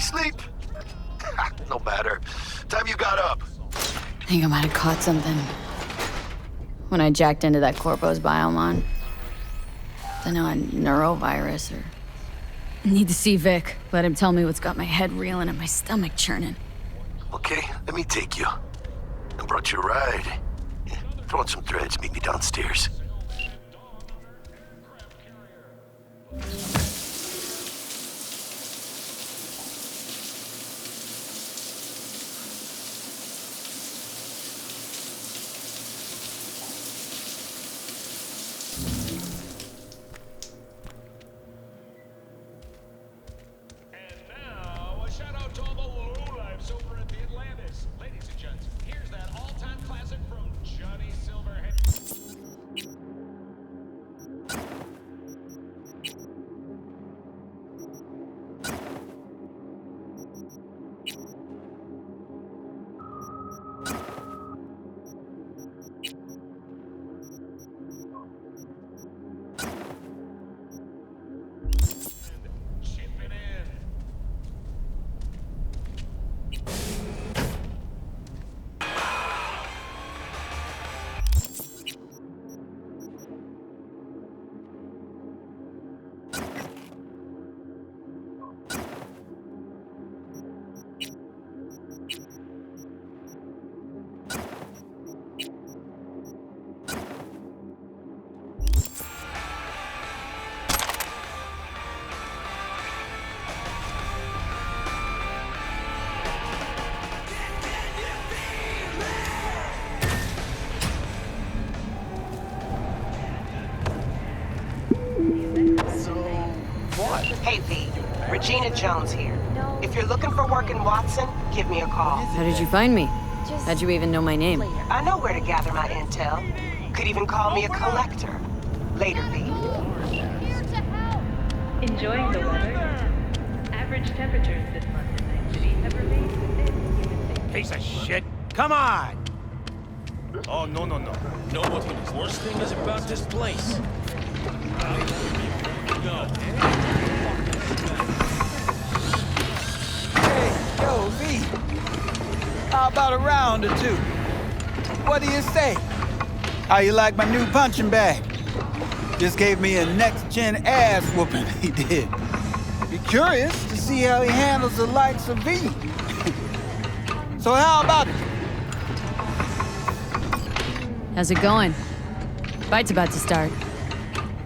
sleep? No matter. Time you got up. I think I might have caught something when I jacked into that Corpo's biomon. Don't know, a neurovirus or... I need to see Vic. Let him tell me what's got my head reeling and my stomach churning. Okay, let me take you. I brought you a ride. Throw on some threads, meet me downstairs. Hey, V. Regina Jones here. If you're looking for work in Watson, give me a call. How did you find me? How'd you even know my name? I know where to gather my intel. Could even call me a collector. Later, V. Enjoying the weather? Average temperatures this month in Night City have remained... Piece of shit! Come on! Oh, no. Know what the worst thing is about this place? No. Hey, yo, V. How about a round or two? What do you say? How you like my new punching bag? Just gave me a next-gen ass whooping, he did. Be curious to see how he handles the likes of V. So how about it? How's it going? Fight's about to start.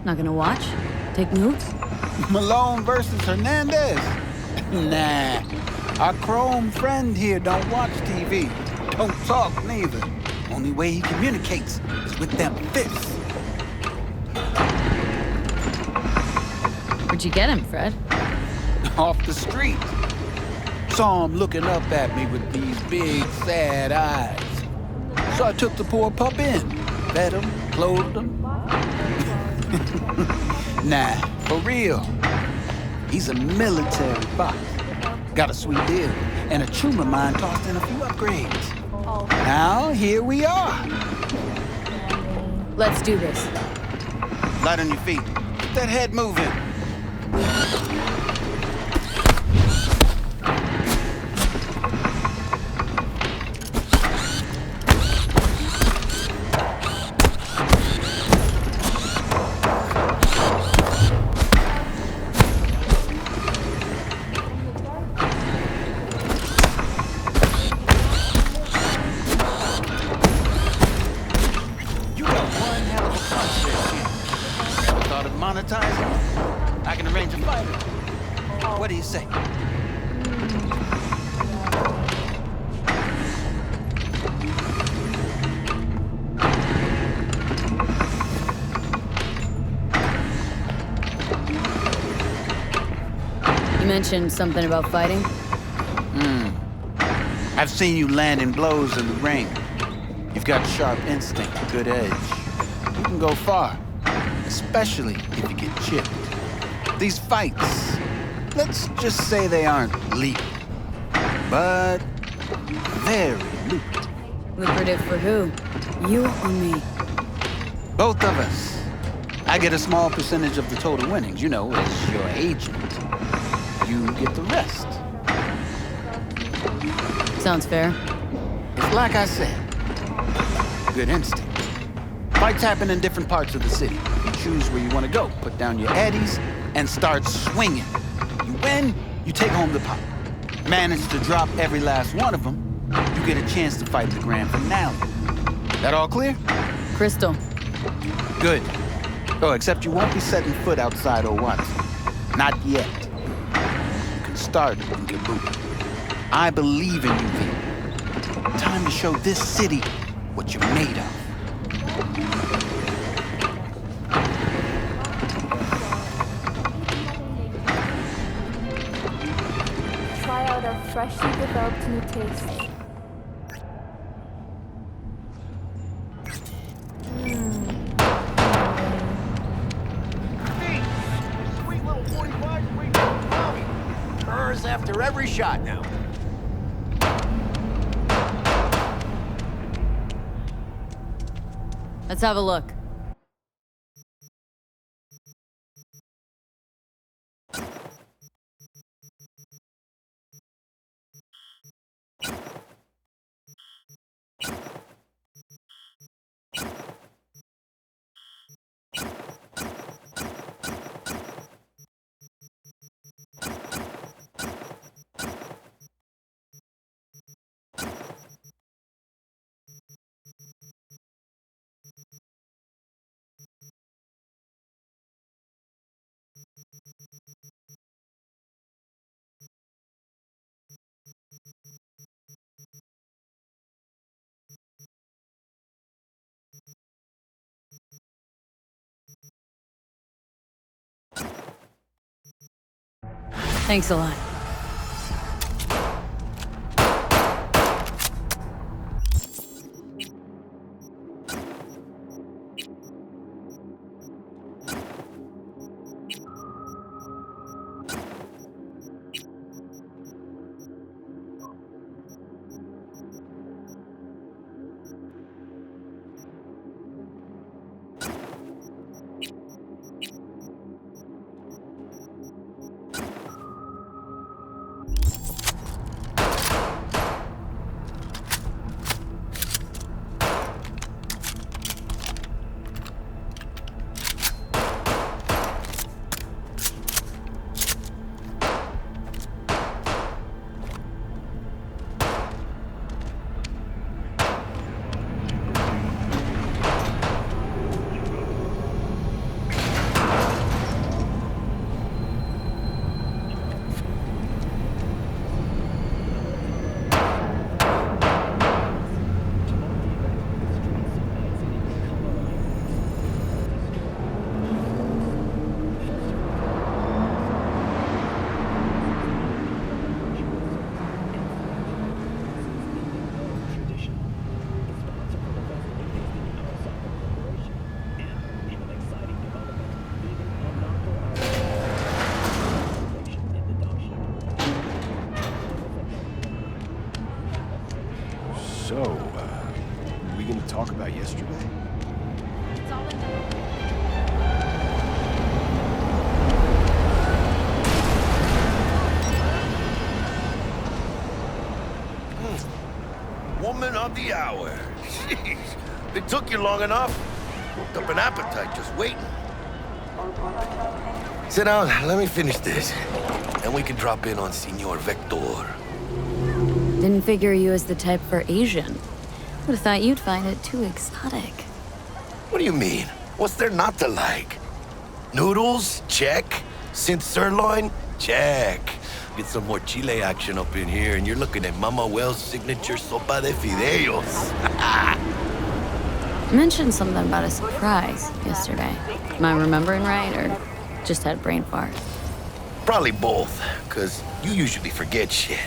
Not gonna watch? Take notes? Malone versus Hernandez? Nah. Our chrome friend here don't watch TV. Don't talk neither. Only way he communicates is with them fists. Where'd you get him, Fred? Off the street. Saw him looking up at me with these big, sad eyes. So I took the poor pup in. Fed him, clothed him. Nah, for real. He's a military boss. Got a sweet deal, and a tumor mine tossed in a few upgrades. Now, here we are. Let's do this. Light on your feet. Get that head moving. Monetizing? I can arrange a fighter. What do you say? You mentioned something about fighting? I've seen you landing blows in the ring. You've got sharp instinct, good edge. You can go far. Especially if you get chipped. These fights, let's just say they aren't lethal, but very lucrative. Lucrative for who? You or me? Both of us. I get a small percentage of the total winnings, you know, as your agent. You get the rest. Sounds fair. It's like I said. Good instinct. Fights happen in different parts of the city. You choose where you want to go, put down your eddies, and start swinging. You win, you take home the pot. Manage to drop every last one of them, you get a chance to fight the grand finale. That all clear? Crystal. Good. Oh, except you won't be setting foot outside or once. Not yet. You can start and get moving. I believe in you, V. Time to show this city what you're made of. Try out our freshly developed new tastes. Sweet little 45 sweet Tommy. Burrs after every shot now. Let's have a look. Thanks a lot. So, are we gonna talk about yesterday? Woman of the hour. Jeez, it took you long enough. Worked up an appetite just waiting. Sit down, let me finish this. And we can drop in on Senor Vector. Didn't figure you as the type for Asian. Would've thought you'd find it too exotic. What do you mean? What's there not to like? Noodles? Check. Synth sirloin? Check. Get some more Chile action up in here, and you're looking at Mama Wells' signature sopa de fideos. You mentioned something about a surprise yesterday. Am I remembering right, or just had a brain fart? Probably both, because you usually forget shit.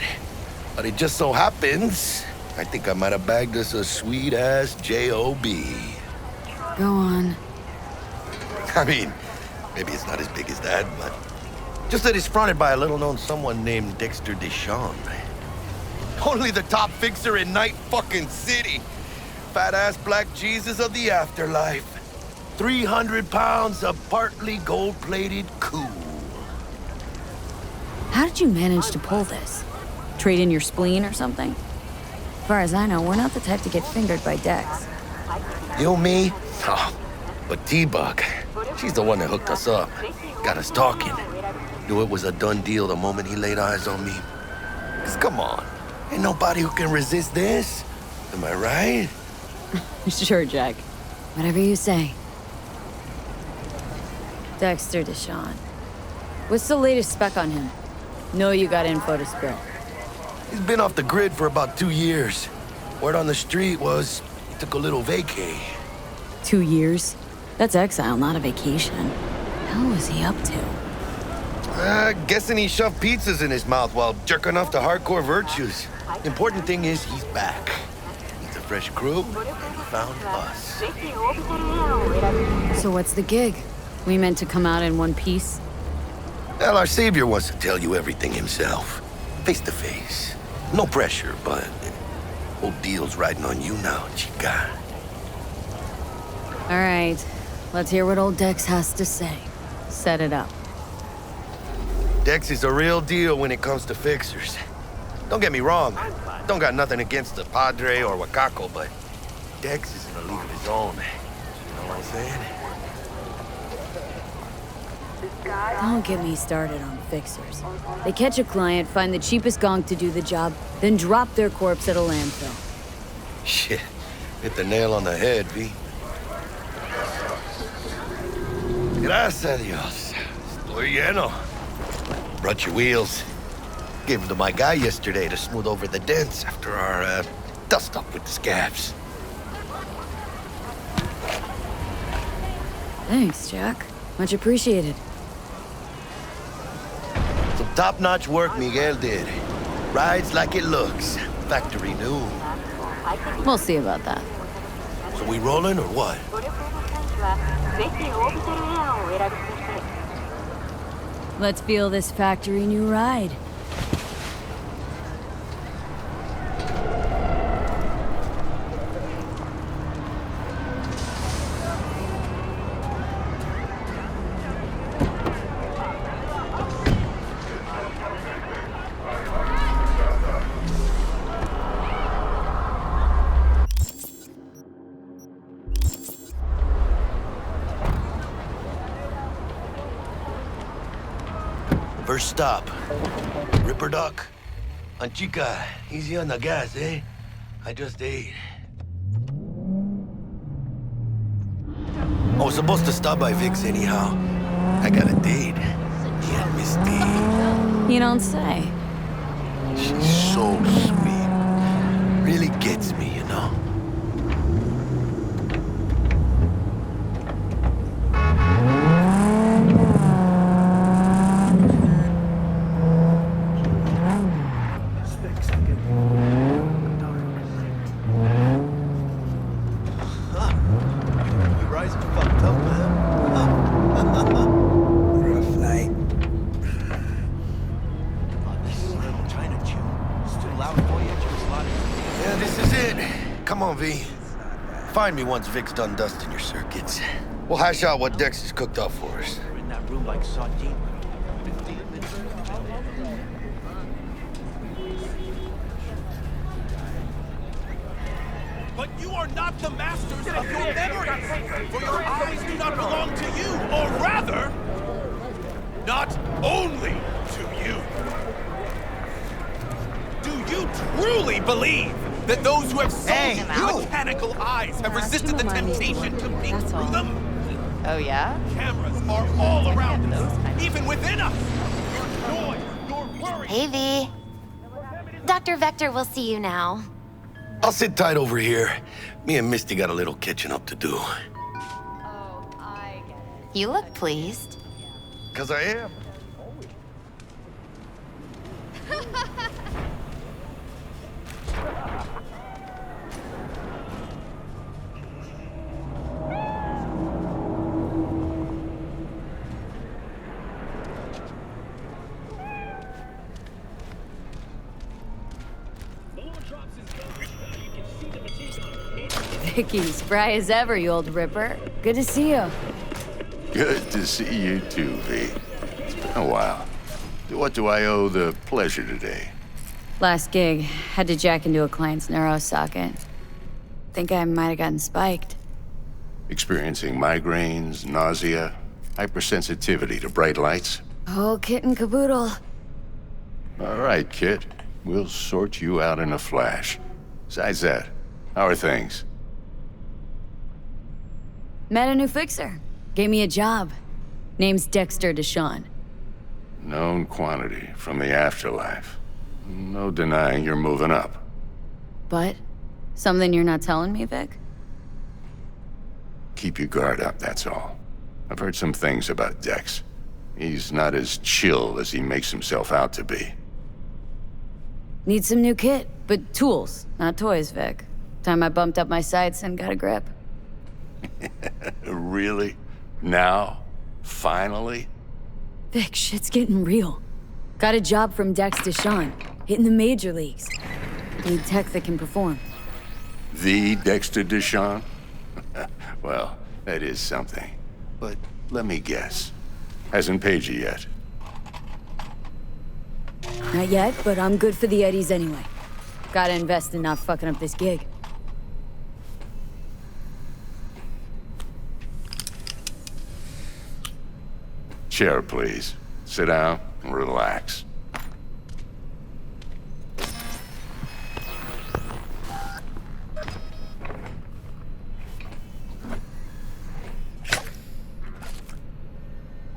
But it just so happens, I think I might have bagged us a sweet-ass J.O.B. Go on. I mean, maybe it's not as big as that, but just that it's fronted by a little-known someone named Dexter Deshawn. Only the top fixer in Night fucking City. Fat-ass black Jesus of the afterlife. 300 pounds of partly gold-plated cool. How did you manage to pull this? Trade in your spleen or something? As far as I know, we're not the type to get fingered by Dex. You, me? Oh, but T-Bug, she's the one that hooked us up. Got us talking. Knew it was a done deal the moment he laid eyes on me. 'Cause come on, ain't nobody who can resist this. Am I right? Sure, Jack. Whatever you say. Dexter Deshawn. What's the latest spec on him? Know you got info to spare. He's been off the grid for about 2 years. Word on the street was he took a little vacay. 2 years? That's exile, not a vacation. Hell was he up to? Guessing he shoved pizzas in his mouth while jerking off to hardcore virtues. Important thing is he's back. He's a fresh crew, and he found us. So what's the gig? We meant to come out in one piece? Well, our savior wants to tell you everything himself. Face to face. No pressure, but whole deal's riding on you now, chica. All right, let's hear what old Dex has to say. Set it up. Dex is a real deal when it comes to fixers. Don't get me wrong, don't got nothing against the Padre or Wakako, but Dex is in a league of his own. You know what I'm saying? Don't get me started on fixers. They catch a client, find the cheapest gonk to do the job, then drop their corpse at a landfill. Shit, hit the nail on the head, V. Gracias a Dios. Estoy lleno. Brought your wheels. Gave them to my guy yesterday to smooth over the dents after our dust-up with the scabs. Thanks, Jack. Much appreciated. Some top-notch work Miguel did. Rides like it looks. Factory new. We'll see about that. So we rolling or what? Let's feel this factory new ride. First stop, Ripper Duck. And chica, easy on the gas, eh? I just ate. I was supposed to stop by Vic's anyhow. I got a date. Me and Misty. You don't say. She's so sweet. Really gets me, you know? Find me once Vic's done dusting your circuits. We'll hash out what Dex has cooked up for us. We're in that room like sardines. But you are not the masters of your memories, for your eyes do not belong to you, or rather, not only to you. Do you truly believe that those who have sold mechanical eyes have resisted the temptation to peek through them? Oh, yeah? Cameras are all around us, even within us. Your joy, your worry. Hey, V. Dr. Vector will see you now. I'll sit tight over here. Me and Misty got a little catching up to do. Oh, I get it. You look pleased. 'Cause I am. Vicky, spry as ever, you old ripper. Good to see you. Good to see you too, V. It's been a while. What do I owe the pleasure today? Last gig, had to jack into a client's neuro socket. Think I might have gotten spiked. Experiencing migraines, nausea, hypersensitivity to bright lights? Oh, kit and caboodle. All right, kid. We'll sort you out in a flash. Besides that, how are things? Met a new fixer. Gave me a job. Name's Dexter Deshawn. Known quantity from the afterlife. No denying you're moving up. But? Something you're not telling me, Vic? Keep your guard up, that's all. I've heard some things about Dex. He's not as chill as he makes himself out to be. Need some new kit, but tools, not toys, Vic. Time I bumped up my sights and got a grip. Really? Now? Finally? Vic, shit's getting real. Got a job from Dex Deshawn, hitting the major leagues. Need tech that can perform. The Dexter Deshawn? Well, that is something. But let me guess. Hasn't paid you yet. Not yet, but I'm good for the Eddies anyway. Gotta invest in not fucking up this gig. Chair, please. Sit down and relax.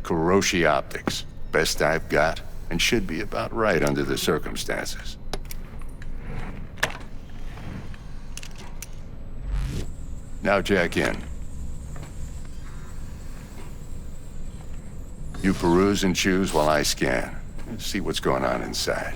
Kuroshi Optics. Best I've got, and should be about right under the circumstances. Now jack in. You peruse and choose while I scan. See what's going on inside.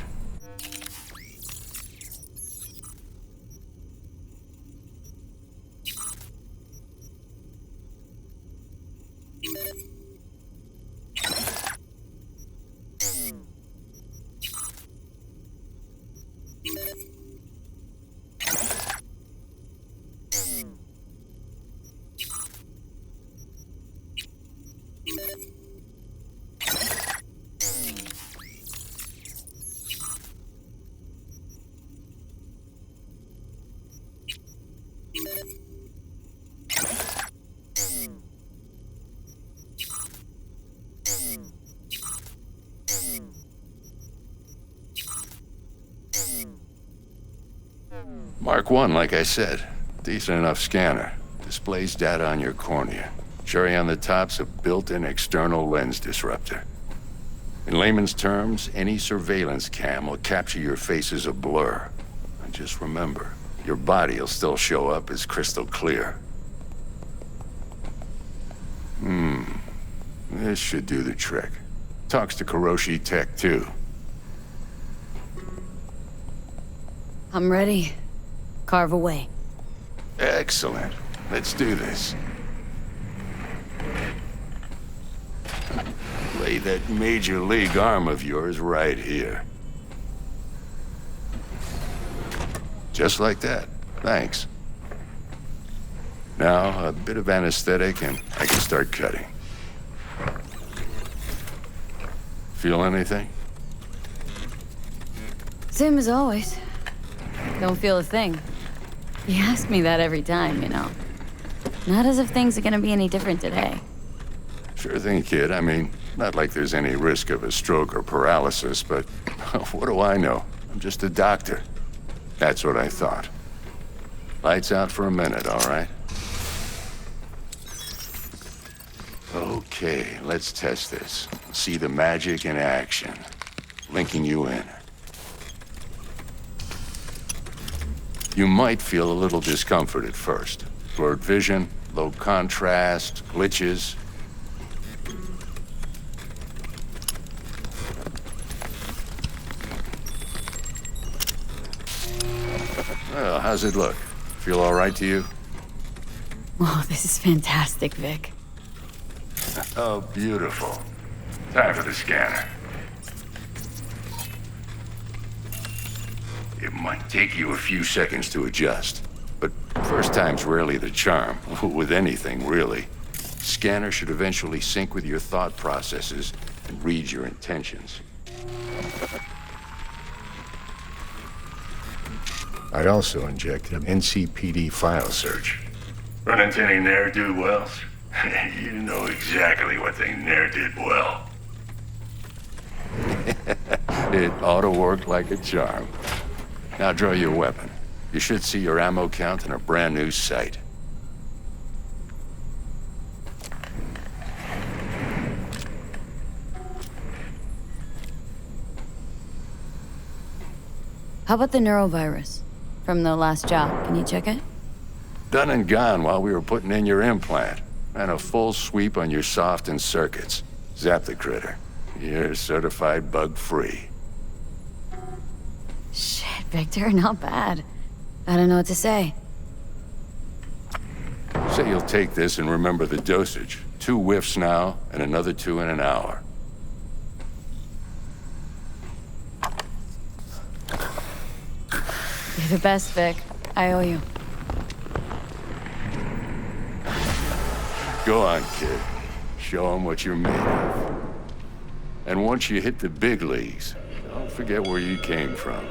Mark 1, like I said. Decent enough scanner. Displays data on your cornea. Cherry on the top's a built-in external lens disruptor. In layman's terms, any surveillance cam will capture your face as a blur. And just remember, your body will still show up as crystal clear. This should do the trick. Talks to Kuroshi Tech, too. I'm ready. Carve away. Excellent. Let's do this. Lay that major league arm of yours right here. Just like that. Thanks. Now, a bit of anesthetic and I can start cutting. Feel anything? Same as always. Don't feel a thing. You ask me that every time, you know. Not as if things are gonna be any different today. Sure thing, kid. I mean, not like there's any risk of a stroke or paralysis, but what do I know? I'm just a doctor. That's what I thought. Lights out for a minute, all right? Okay, let's test this. See the magic in action. Linking you in. You might feel a little discomfort at first. Blurred vision, low contrast, glitches. Well, how's it look? Feel all right to you? Oh, this is fantastic, Vic. Oh, beautiful. Time for the scanner. It might take you a few seconds to adjust, but first time's rarely the charm, with anything, really. Scanner should eventually sync with your thought processes and read your intentions. I also injected an NCPD file search. Run into any ne'er-do-wells? You know exactly what they ne'er did well. It ought to work like a charm. Now draw your weapon. You should see your ammo count in a brand new sight. How about the neurovirus from the last job? Can you check it? Done and gone while we were putting in your implant. And a full sweep on your soft and circuits. Zap the critter. You're certified bug-free. Shit, Victor, not bad. I don't know what to say. Say you'll take this and remember the dosage. 2 whiffs now, and another 2 in an hour. You're the best, Vic. I owe you. Go on, kid. Show 'em what you're made of. And once you hit the big leagues, don't forget where you came from.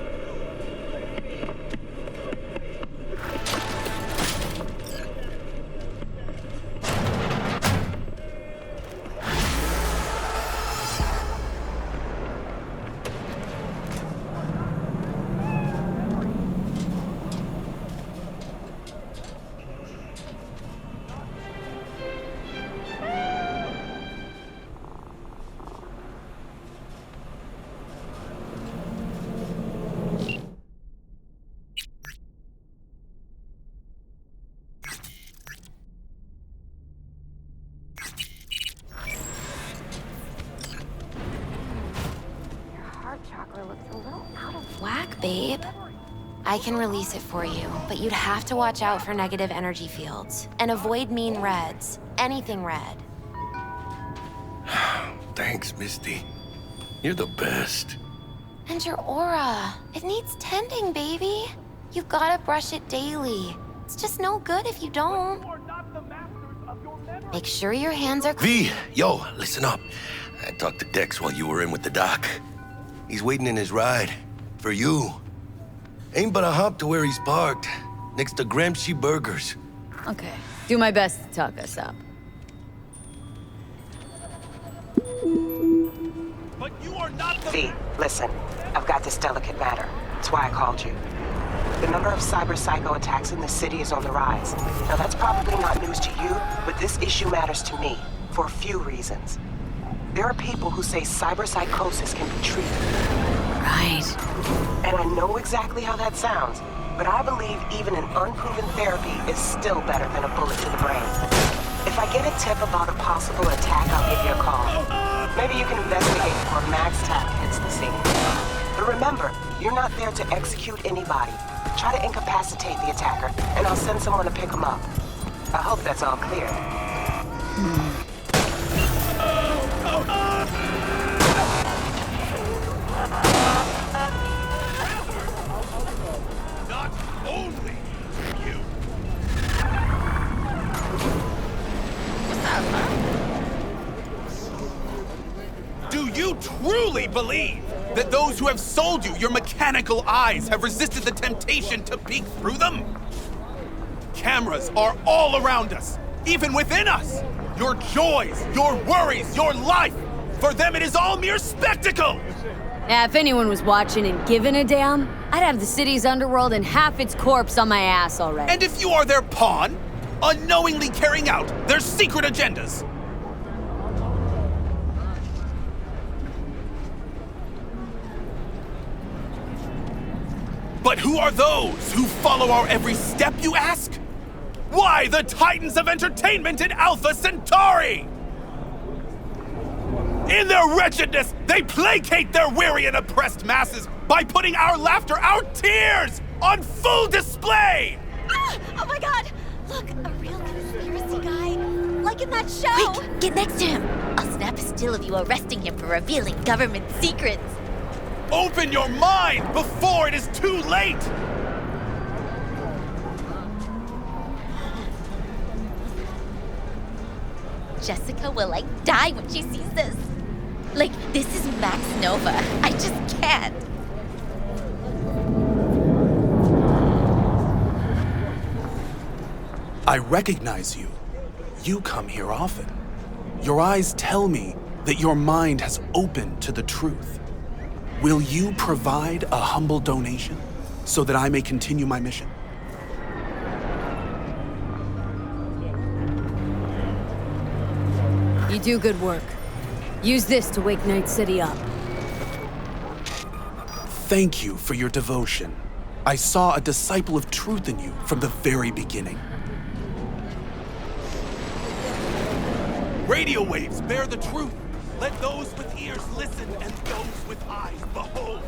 Babe, I can release it for you, but you'd have to watch out for negative energy fields and avoid mean reds. Anything red. Thanks, Misty. You're the best. And your aura. It needs tending, baby. You've gotta brush it daily. It's just no good if you don't. Make sure your hands are clean. V, yo, listen up. I talked to Dex while you were in with the doc. He's waiting in his ride. For you. Ain't but a hop to where he's parked. Next to Gramsci Burgers. Okay. Do my best to talk us up. But you are not the... V, listen. I've got this delicate matter. That's why I called you. The number of cyber psycho attacks in the city is on the rise. Now that's probably not news to you, but this issue matters to me for a few reasons. There are people who say cyber psychosis can be treated. Right. And I know exactly how that sounds, but I believe even an unproven therapy is still better than a bullet to the brain. If I get a tip about a possible attack, I'll give you a call. Maybe you can investigate before Max Tapp hits the scene. But remember, you're not there to execute anybody. Try to incapacitate the attacker, and I'll send someone to pick him up. I hope that's all clear. Not only you. Do you truly believe that those who have sold you your mechanical eyes have resisted the temptation to peek through them? Cameras are all around us, even within us. Your joys, your worries, your life. For them, it is all mere spectacle. Now, if anyone was watching and giving a damn, I'd have the city's underworld and half its corpse on my ass already. And if you are their pawn, unknowingly carrying out their secret agendas. But who are those who follow our every step, you ask? Why, the titans of entertainment in Alpha Centauri! In their wretchedness, they placate their weary and oppressed masses by putting our laughter, our tears, on full display! Ah! Oh my god! Look, a real conspiracy guy. Like in that show! Quick, get next to him! I'll snap a still of you arresting him for revealing government secrets. Open your mind before it is too late! Jessica will, like, die when she sees this. Like, this is Max Nova. I just can't. I recognize you. You come here often. Your eyes tell me that your mind has opened to the truth. Will you provide a humble donation so that I may continue my mission? You do good work. Use this to wake Night City up. Thank you for your devotion. I saw a disciple of truth in you from the very beginning. Radio waves bear the truth. Let those with ears listen and those with eyes behold.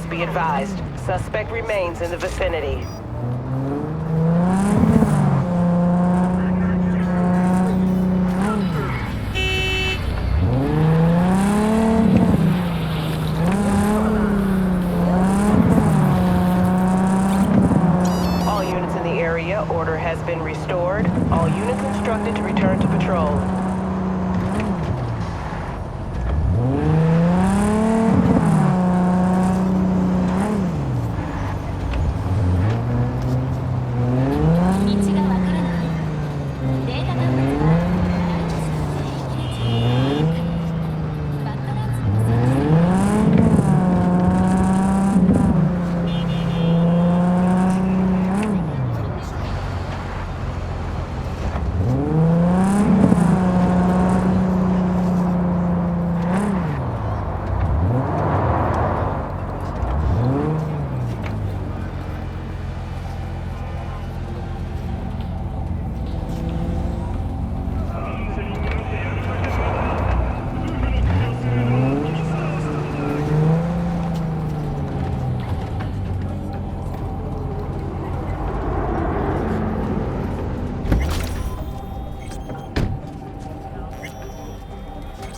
Be advised, suspect remains in the vicinity. All units in the area, order has been restored. All units instructed to return to patrol.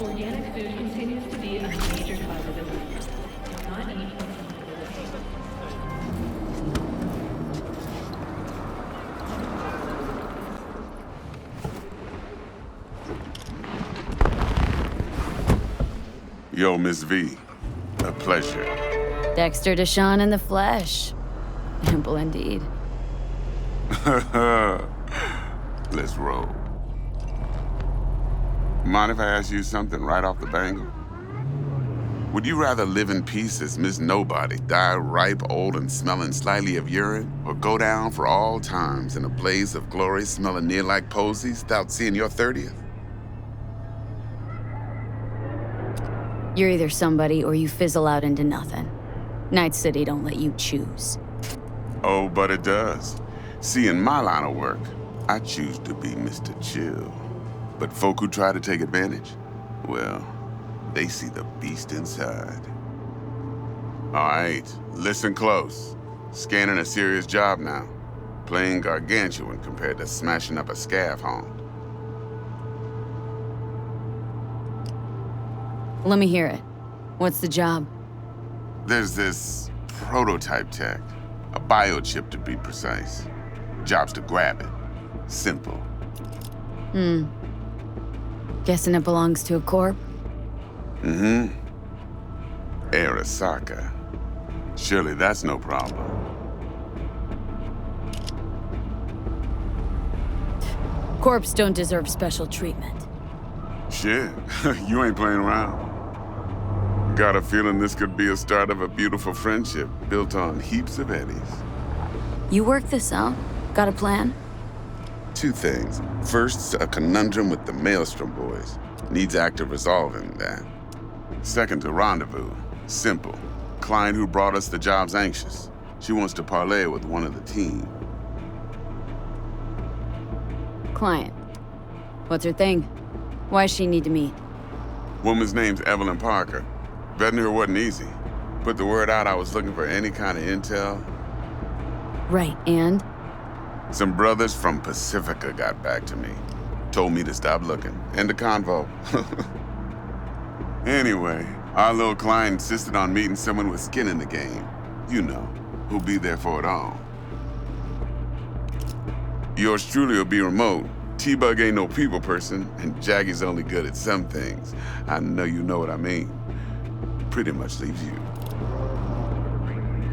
Organic food continues to be a major cause of illness. Do not eat Yo, Miss V. A pleasure. Dexter Deshawn in the flesh. Ample indeed. Let's roll. Mind if I ask you something right off the bangle? Would you rather live in peace as Miss Nobody, die ripe, old, and smelling slightly of urine, or go down for all times in a blaze of glory smelling near like posies without seeing your 30th? You're either somebody or you fizzle out into nothing. Night City don't let you choose. Oh, but it does. See, in my line of work, I choose to be Mr. Chill. But folk who try to take advantage, well, they see the beast inside. All right, listen close. Scanning a serious job now. Playing gargantuan compared to smashing up a scav haunt. Let me hear it. What's the job? There's this prototype tech. A biochip to be precise. Job's to grab it. Simple. Guessing it belongs to a corp? Mm-hmm. Arasaka. Surely that's no problem. Corps don't deserve special treatment. Shit, you ain't playing around. Got a feeling this could be a start of a beautiful friendship built on heaps of eddies. You worked this out? Got a plan? Two things. First, a conundrum with the Maelstrom boys. Needs active resolving that. Second, a rendezvous. Simple. Client who brought us the job's anxious. She wants to parlay with one of the team. Client. What's her thing? Why does she need to meet? Woman's name's Evelyn Parker. Vetting her wasn't easy. Put the word out I was looking for any kind of intel. Right, and? Some brothers from Pacifica got back to me. Told me to stop looking. End of convo. Anyway, our little client insisted on meeting someone with skin in the game. You know, who'll be there for it all. Yours truly will be remote. T-Bug ain't no people person, and Jaggy's only good at some things. I know you know what I mean. Pretty much leaves you.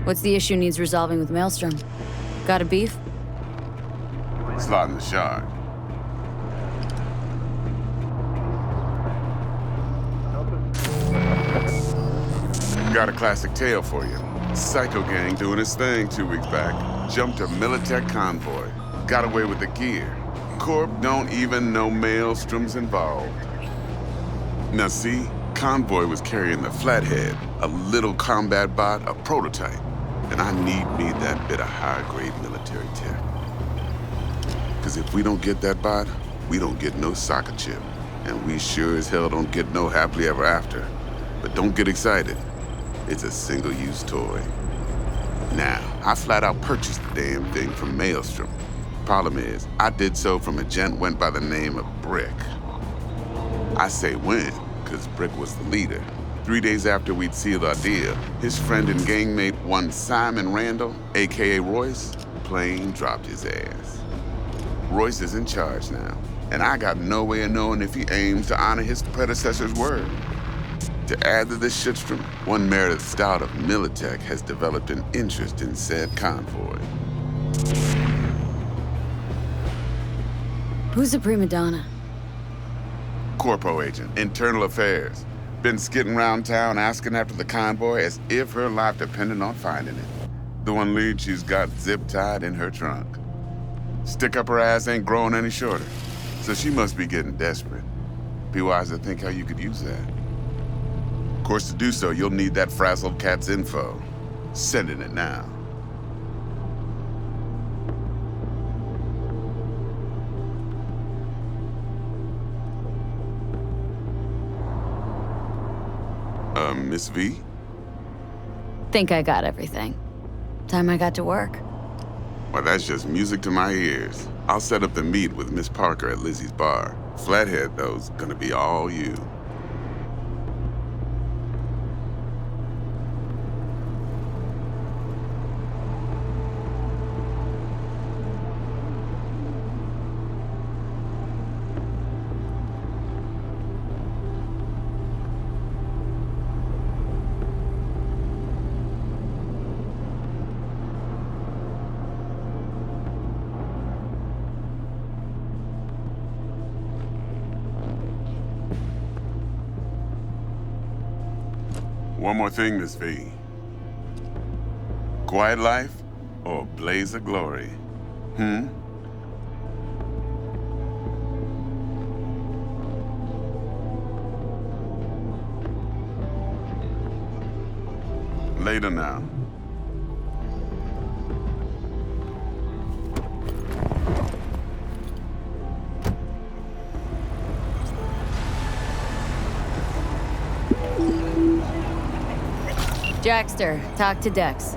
What's the issue needs resolving with Maelstrom? Got a beef? Slot in the shard. Got a classic tale for you. Psycho gang doing his thing 2 weeks back. Jumped a Militech convoy. Got away with the gear. Corp don't even know Maelstrom's involved. Now see, convoy was carrying the Flathead, a little combat bot, a prototype. And I need me that bit of high-grade military tech. Because if we don't get that bot, we don't get no soccer chip. And we sure as hell don't get no happily ever after. But don't get excited. It's a single-use toy. Now, I flat out purchased the damn thing from Maelstrom. Problem is, I did so from a gent went by the name of Brick. I say when, because Brick was the leader. 3 days after we'd sealed our deal, his friend and gangmate, one Simon Randall, a.k.a. Royce, plain dropped his ass. Royce is in charge now, and I got no way of knowing if he aims to honor his predecessor's word. To add to this shitstrom, one Meredith Stout of Militech has developed an interest in said convoy. Who's the prima donna? Corpo agent, internal affairs. Been skidding around town asking after the convoy as if her life depended on finding it. The one lead she's got zip-tied in her trunk. Stick up her ass ain't growing any shorter, so she must be getting desperate. Be wise to think how you could use that. Of course, to do so, you'll need that frazzled cat's info. Sending it now. Miss V? Think I got everything. Time I got to work. Well, that's just music to my ears. I'll set up the meet with Miss Parker at Lizzie's bar. Flathead, though's gonna be all you. One more thing, Miss V. Quiet life or blaze of glory? Later now. Jackster, talk to Dex.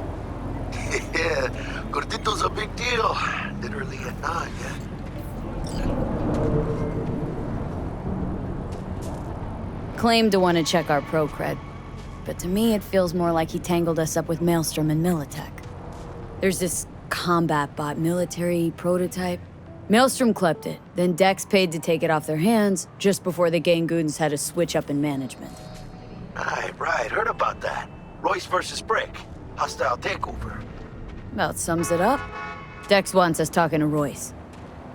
Yeah, Gordito's a big deal. Literally a nod, yeah. Claimed to want to check our pro cred, but to me it feels more like he tangled us up with Maelstrom and Militech. There's this combat bot military prototype. Maelstrom clept it, then Dex paid to take it off their hands just before the Gangoons had a switch up in management. Right, heard about that. Royce versus Brick. Hostile takeover. About sums it up. Dex wants us talking to Royce.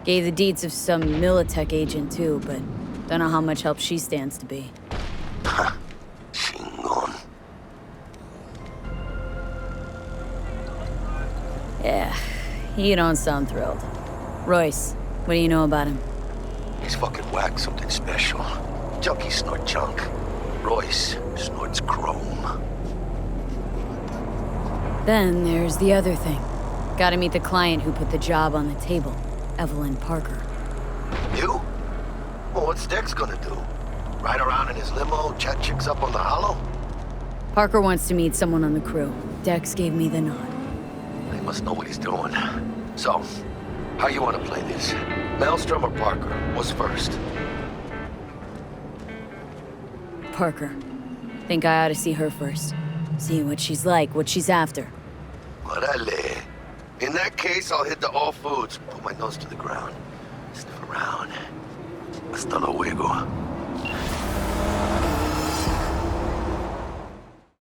Gave the deeds of some Militech agent too, but don't know how much help she stands to be. Chingon. Yeah, you don't sound thrilled. Royce, what do you know about him? He's fucking whack, something special. Junkies snort junk. Royce snorts chrome. Then there's the other thing. Gotta meet the client who put the job on the table, Evelyn Parker. You? Well, what's Dex gonna do? Ride around in his limo, chat chicks up on the hollow? Parker wants to meet someone on the crew. Dex gave me the nod. He must know what he's doing. So, how you want to play this? Maelstrom or Parker? What's first? Parker. Think I ought to see her first. See what she's like, what she's after. Orale. In that case, I'll hit the all foods. Put my nose to the ground. Sniff around. Hasta luego.